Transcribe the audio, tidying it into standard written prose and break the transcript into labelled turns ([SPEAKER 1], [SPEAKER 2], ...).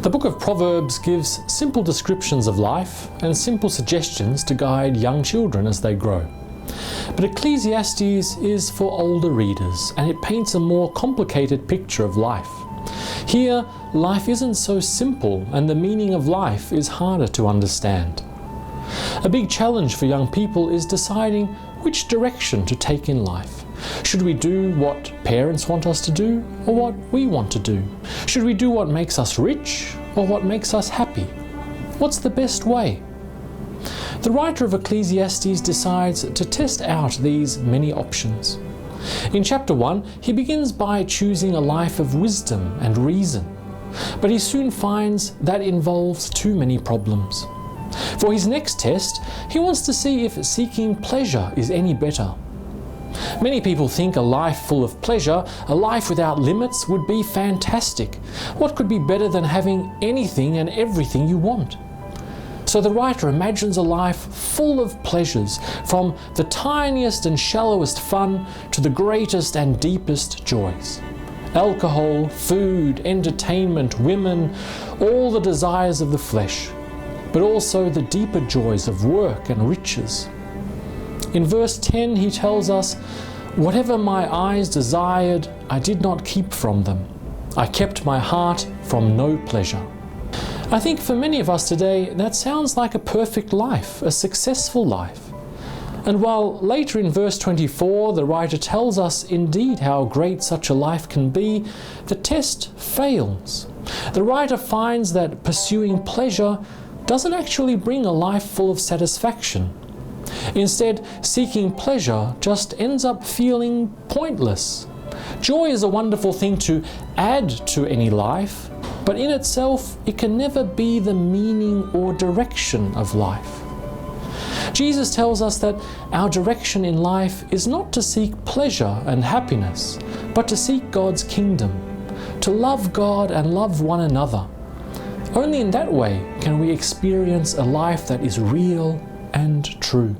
[SPEAKER 1] The book of Proverbs gives simple descriptions of life and simple suggestions to guide young children as they grow. But Ecclesiastes is for older readers, and it paints a more complicated picture of life. Here, life isn't so simple, and the meaning of life is harder to understand. A big challenge for young people is deciding which direction to take in life. Should we do what parents want us to do, or what we want to do? Should we do what makes us rich, or what makes us happy? What's the best way? The writer of Ecclesiastes decides to test out these many options. In chapter 1, he begins by choosing a life of wisdom and reason, but he soon finds that involves too many problems. For his next test, he wants to see if seeking pleasure is any better. Many people think a life full of pleasure, a life without limits, would be fantastic. What could be better than having anything and everything you want? So the writer imagines a life full of pleasures, from the tiniest and shallowest fun to the greatest and deepest joys. Alcohol, food, entertainment, women, all the desires of the flesh, but also the deeper joys of work and riches. In verse 10, he tells us, "Whatever my eyes desired, I did not keep from them. I kept my heart from no pleasure." I think for many of us today, that sounds like a perfect life, a successful life. And while later in verse 24, the writer tells us indeed how great such a life can be, the test fails. The writer finds that pursuing pleasure doesn't actually bring a life full of satisfaction. Instead, seeking pleasure just ends up feeling pointless. Joy is a wonderful thing to add to any life, but in itself, it can never be the meaning or direction of life. Jesus tells us that our direction in life is not to seek pleasure and happiness, but to seek God's kingdom, to love God and love one another. Only in that way can we experience a life that is real and true.